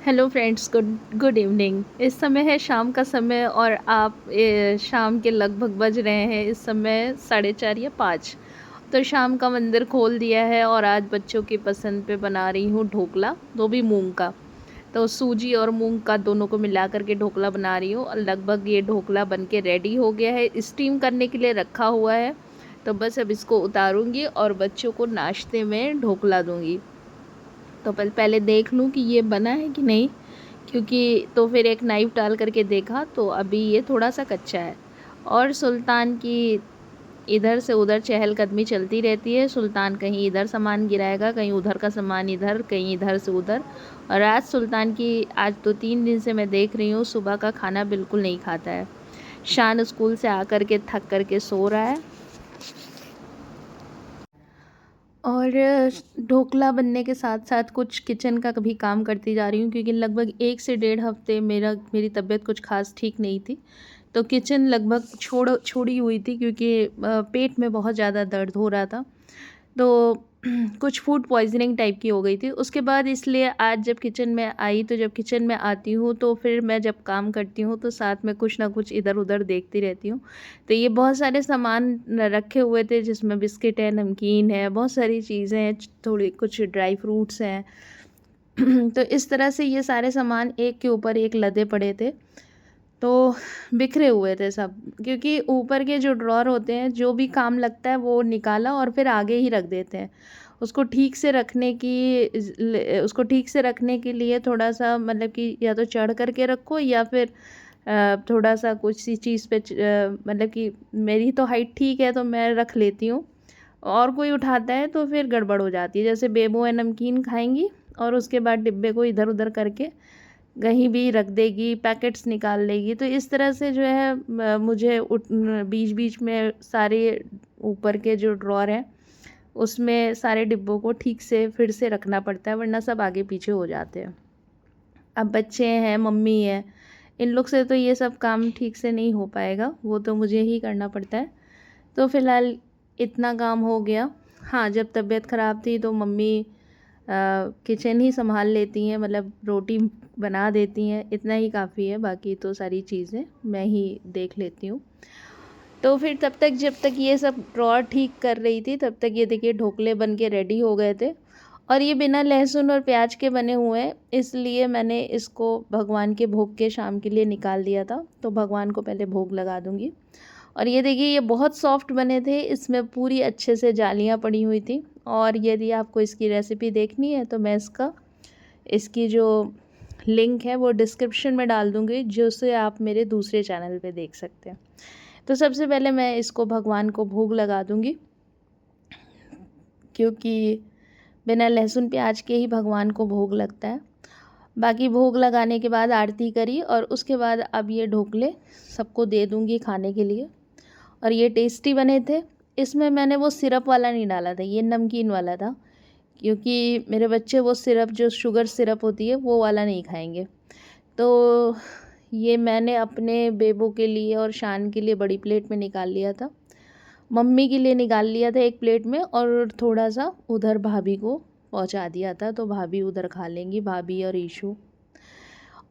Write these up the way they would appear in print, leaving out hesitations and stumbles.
Hello friends, good good evening. इस समय है शाम का समय और आप शाम के लगभग बज रहे हैं इस समय 4:30 या 5। तो शाम का मंदिर खोल दिया है और आज बच्चों की पसंद पे बना रही हूँ ढोकला, वो भी मूंग का। तो सूजी और मूंग का दोनों को मिला करके ढोकला बना रही हूँ और लगभग ये ढोकला बन के रेडी हो गया है, स्टीम करने के लिए रखा हुआ है। तो बस अब इसको उतारूँगी और बच्चों को नाश्ते में ढोकला दूँगी। तो पहले देख लूँ कि ये बना है कि नहीं, क्योंकि तो फिर एक नाइफ़ डाल करके देखा तो अभी ये थोड़ा-सा कच्चा है। और सुल्तान की इधर से उधर चहलकदमी चलती रहती है। सुल्तान कहीं इधर सामान गिराएगा, कहीं उधर का सामान इधर, कहीं इधर से उधर। और आज सुल्तान की आज तो 3 दिन से मैं देख रही हूँ सुबह का खाना बिल्कुल नहीं खाता है। शान स्कूल से आकर के थक कर के सो रहा है। और ढोकला बनने के साथ-साथ कुछ किचन का भी काम करती जा रही हूँ, क्योंकि लगभग 1 से डेढ़ हफ़्ते मेरी तबीयत कुछ ख़ास ठीक नहीं थी। तो किचन लगभग छोड़ी हुई थी, क्योंकि पेट में बहुत ज़्यादा दर्द हो रहा था। तो कुछ फूड पॉइज़निंग टाइप की हो गई थी। उसके बाद इसलिए आज जब किचन में आई, तो जब किचन में आती हूँ तो फिर मैं जब काम करती हूँ तो साथ में कुछ ना कुछ इधर-उधर देखती रहती हूँ। तो ये बहुत सारे सामान रखे हुए थे, जिसमें बिस्किट है, नमकीन है, बहुत सारी चीज़ें हैं, थोड़ी कुछ ड्राई फ्रूट्स हैं। तो इस तरह से ये सारे सामान एक के ऊपर एक लदे पड़े थे। तो बिखरे हुए थे सब, क्योंकि ऊपर के जो ड्रॉअर होते हैं, जो भी काम लगता है वो निकाला और फिर आगे ही रख देते हैं। उसको ठीक से रखने के लिए थोड़ा-सा, मतलब कि या तो चढ़ कर के रखो या फिर थोड़ा-सा कुछ सी चीज़ पे मतलब कि मेरी तो हाइट ठीक है तो मैं रख लेती हूँ। और कोई उठाता है तो फिर गड़बड़ हो जाती है। जैसे बेबो है, नमकीन खाएँगी और उसके बाद डिब्बे को इधर-उधर करके कहीं भी रख देगी, पैकेट्स निकाल लेगी। तो इस तरह से जो है मुझे बीच-बीच में सारे ऊपर के जो ड्रॉअर हैं, उसमें सारे डिब्बों को ठीक से फिर से रखना पड़ता है, वरना सब आगे-पीछे हो जाते हैं। अब बच्चे हैं, मम्मी है, इन लोग से तो ये सब काम ठीक से नहीं हो पाएगा, वो तो मुझे ही करना पड़ता है। तो फ़िलहाल इतना काम हो गया। हाँ, जब तबीयत ख़राब थी तो मम्मी किचन ही सँभाल लेती हैं, मतलब रोटी बना देती हैं, इतना ही काफ़ी है, बाकी तो सारी चीज़ें मैं ही देख लेती हूँ। तो फिर तब तक, जब तक ये सब ड्रॉअर ठीक कर रही थी, तब तक ये देखिए ढोकले बन के रेडी हो गए थे। और ये बिना लहसुन और प्याज के बने हुए हैं, इसलिए मैंने इसको भगवान के भोग के शाम के लिए निकाल दिया था। तो भगवान को पहले भोग लगा दूँगी। और ये देखिए, ये बहुत सॉफ्ट बने थे, इसमें पूरी अच्छे से जालियाँ पड़ी हुई थी। और यदि आपको इसकी रेसिपी देखनी है तो मैं इसकी जो लिंक है वो डिस्क्रिप्शन में डाल दूँगी, जिससे आप मेरे दूसरे चैनल पे देख सकते हैं। तो सबसे पहले मैं इसको भगवान को भोग लगा दूँगी, क्योंकि बिना लहसुन प्याज के ही भगवान को भोग लगता है। बाकी भोग लगाने के बाद आरती करी और उसके बाद अब ये ढोकले सबको दे दूँगी खाने के लिए। और ये टेस्टी बने थे। इसमें मैंने वो सिरप वाला नहीं डाला था, ये नमकीन वाला था, क्योंकि मेरे बच्चे वो सिरप, जो शुगर सिरप होती है, वो वाला नहीं खाएँगे। तो ये मैंने अपने बेबो के लिए और शान के लिए बड़ी प्लेट में निकाल लिया था। मम्मी के लिए निकाल लिया था एक प्लेट में और थोड़ा-सा उधर भाभी को पहुँचा दिया था, तो भाभी उधर खा लेंगी, भाभी और ईशु।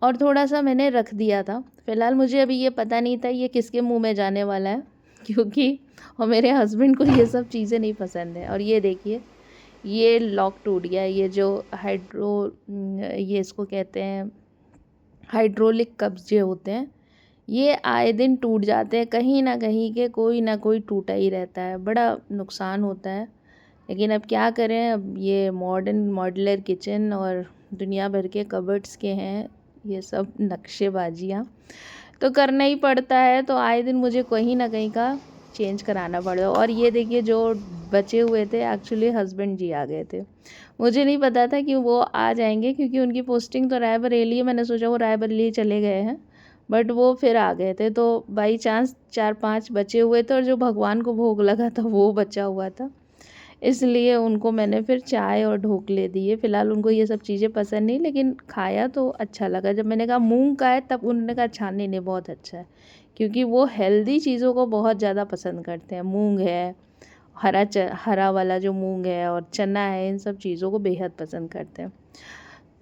और थोड़ा-सा मैंने रख दिया था। फ़िलहाल मुझे अभी ये पता नहीं था ये किसके मुँह में जाने वाला है, क्योंकि और मेरे हस्बैंड को ये सब चीज़ें नहीं पसंद है। और ये देखिए, ये लॉक टूट गया है, ये जो ये इसको कहते हैं हाइड्रोलिक कप्स जो होते हैं, ये आए दिन टूट जाते हैं, कहीं न कहीं के कोई ना कोई टूटा ही रहता है, बड़ा नुकसान होता है। लेकिन अब क्या करें, अब ये मॉडर्न मॉड्यूलर किचन और दुनिया भर के कबर्ड्स के हैं ये सब नक्शेबाजियाँ, तो करना ही पड़ता है। तो आए दिन मुझे कहीं न कहीं का चेंज कराना पड़ा। और ये देखिए, जो बचे हुए थे, एक्चुअली हस्बैंड जी आ गए थे। मुझे नहीं पता था कि वो आ जाएँगे, क्योंकि उनकी पोस्टिंग तो रायबरेली है, मैंने सोचा वो रायबरेली चले गए हैं, बट वो फिर आ गए थे। तो बाई चांस 4-5 बचे हुए थे और जो भगवान को भोग लगा था वो बचा हुआ था। इसलिए उनको मैंने फिर चाय और ढोकले दिए। फ़िलहाल उनको ये सब चीज़ें पसंद नहीं, लेकिन खाया तो अच्छा लगा। जब मैंने कहा मूँग का है, तब उन्होंने कहा अच्छा नहीं, बहुत अच्छा है। क्योंकि वो हेल्दी चीज़ों को बहुत ज़्यादा पसंद करते हैं। मूँग है, हरा वाला जो मूँग है और चना है, इन सब चीज़ों को बेहद पसंद करते हैं।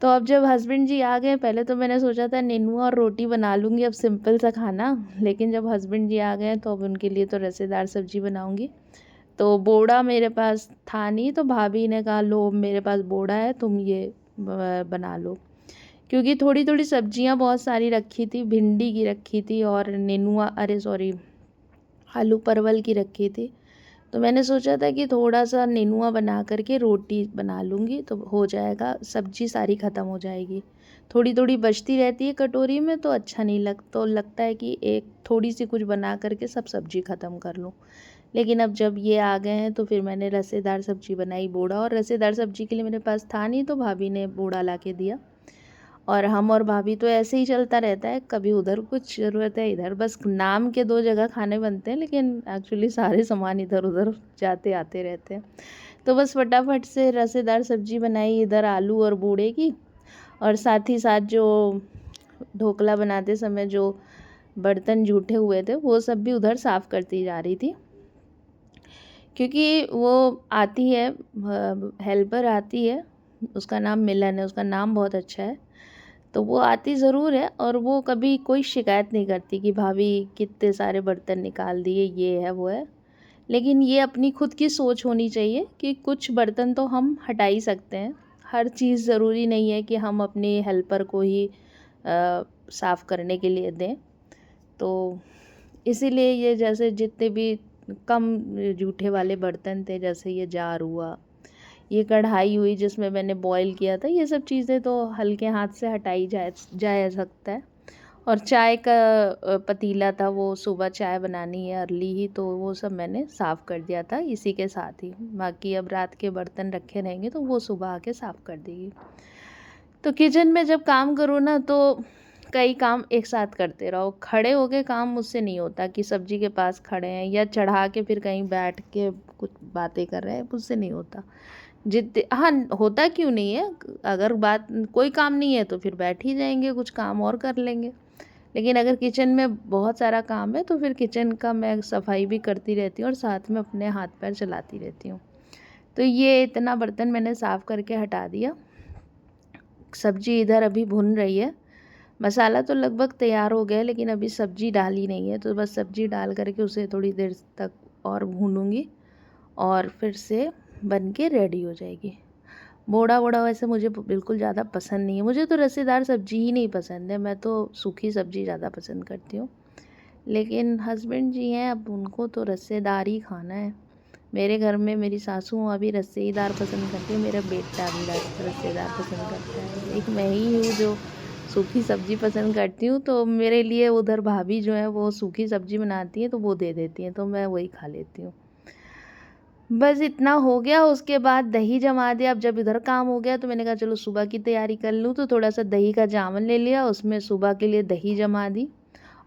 तो अब जब हस्बैंड जी आ गए, पहले तो मैंने सोचा था नेनुआ और रोटी बना लूँगी अब सिंपल सा खाना, लेकिन जब हस्बैंड जी आ गए तो अब उनके लिए तो रसेदार सब्ज़ी बनाऊँगी। तो बोड़ा मेरे पास था नहीं, तो भाभी ने कहा लो मेरे पास बोड़ा है, तुम ये बना लो। क्योंकि थोड़ी-थोड़ी सब्जियाँ बहुत सारी रखी थी, भिंडी की रखी थी और नेनुआ अरे सॉरी आलू परवल की रखी थी। तो मैंने सोचा था कि थोड़ा-सा नेनुआ बना कर के रोटी बना लूँगी तो हो जाएगा, सब्ज़ी सारी ख़त्म हो जाएगी। थोड़ी-थोड़ी बचती रहती है कटोरी में तो अच्छा नहीं लगता है कि एक थोड़ी-सी कुछ बना कर के सब सब्ज़ी ख़त्म कर लूँ। लेकिन अब जब ये आ गए हैं तो फिर मैंने रसेदार सब्ज़ी बनाई बोड़ा, और रसेदार सब्ज़ी के लिए मेरे पास था नहीं तो भाभी ने बोड़ा ला के दिया। और हम और भाभी तो ऐसे ही चलता रहता है, कभी उधर कुछ ज़रूरत है इधर, बस नाम के 2 जगह खाने बनते हैं लेकिन एक्चुअली सारे सामान इधर-उधर जाते आते रहते हैं। तो बस फटाफट से रसेदार सब्ज़ी बनाई इधर आलू और बोड़े की, और साथ ही साथ जो ढोकला बनाते समय जो बर्तन जूठे हुए थे वो सब भी उधर साफ़ करती जा रही थी। क्योंकि वो आती है हेल्पर आती है, उसका नाम मिलन है, उसका नाम बहुत अच्छा है। तो वो आती ज़रूर है और वो कभी कोई शिकायत नहीं करती कि भाभी कितने सारे बर्तन निकाल दिए, ये है वो है। लेकिन ये अपनी खुद की सोच होनी चाहिए कि कुछ बर्तन तो हम हटा ही सकते हैं। हर चीज़ ज़रूरी नहीं है कि हम अपनी हेल्पर को ही साफ़ करने के लिए दें। तो इसीलिए ये जैसे जितने भी कम जूठे वाले बर्तन थे, जैसे ये जार हुआ, ये कढ़ाई हुई जिसमें मैंने बॉईल किया था, ये सब चीज़ें तो हल्के हाथ से हटाई जा सकता है। और चाय का पतीला था, वो सुबह चाय बनानी है अर्ली ही, तो वो सब मैंने साफ़ कर दिया था इसी के साथ ही। बाकी अब रात के बर्तन रखे रहेंगे तो वो सुबह आके साफ़ कर देगी। तो किचन में जब काम करो ना तो कई काम एक साथ करते रहो, खड़े होके काम मुझसे नहीं होता कि सब्जी के पास खड़े हैं या चढ़ा के फिर कहीं बैठ के कुछ बातें कर रहे हैं, मुझसे नहीं होता। हाँ, होता क्यों नहीं है, अगर बात कोई काम नहीं है तो फिर बैठ ही जाएंगे, कुछ काम और कर लेंगे। लेकिन अगर किचन में बहुत सारा काम है तो फिर किचन का मैं सफाई भी करती रहती हूँ और साथ में अपने हाथ पैर चलाती रहती हूँ। तो ये इतना बर्तन मैंने साफ़ करके हटा दिया। सब्जी इधर अभी भुन रही है, मसाला तो लगभग तैयार हो गया है लेकिन अभी सब्जी डाली नहीं है, तो बस सब्जी डाल करके उसे थोड़ी देर तक और भूनूंगी और फिर से बन के रेडी हो जाएगी। बोड़ा वोड़ा वैसे मुझे बिल्कुल ज़्यादा पसंद नहीं है, मुझे तो रसेदार सब्जी ही नहीं पसंद है, मैं तो सूखी सब्जी ज़्यादा पसंद करती हूँ। लेकिन हस्बैंड जी हैं, अब उनको तो रसेदार ही खाना है। मेरे घर में मेरी सासू अभी रसेदार पसंद करती है, मेरा बेटा भी रसेदार पसंद करता है, एक मैं ही हूँ जो सूखी सब्जी पसंद करती हूँ। तो मेरे लिए उधर भाभी जो है वो सूखी सब्जी बनाती हैं तो वो दे देती हैं, तो मैं वही खा लेती हूँ। बस इतना हो गया, उसके बाद दही जमा दिया। अब जब इधर काम हो गया तो मैंने कहा चलो सुबह की तैयारी कर लूँ, तो थोड़ा सा दही का जामन ले लिया, उसमें सुबह के लिए दही जमा दी।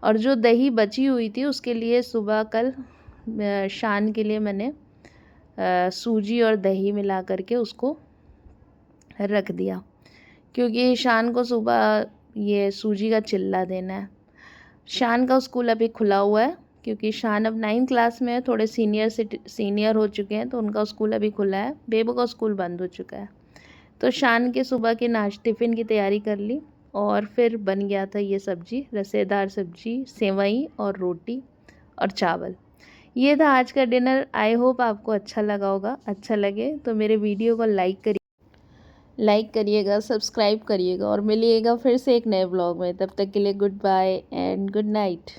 और जो दही बची हुई थी उसके लिए सुबह कल शान के लिए मैंने सूजी और दही मिला करके उसको रख दिया, क्योंकि शान को सुबह ये सूजी का चिल्ला देना है। शान का स्कूल अभी खुला हुआ है क्योंकि शान अब 9th क्लास में है, थोड़े सीनियर हो चुके हैं, तो उनका स्कूल अभी खुला है, बेबू का स्कूल बंद हो चुका है। तो शान के सुबह के टिफ़िन की तैयारी कर ली और फिर बन गया था ये सब्ज़ी, रसेदार सब्ज़ी, सेवई और रोटी और चावल। ये था आज का डिनर। आई होप आपको अच्छा लगा होगा। अच्छा लगे तो मेरे वीडियो को लाइक करिएगा, सब्सक्राइब करिएगा और मिलिएगा फिर से एक नए ब्लॉग में। तब तक के लिए good bye and good night.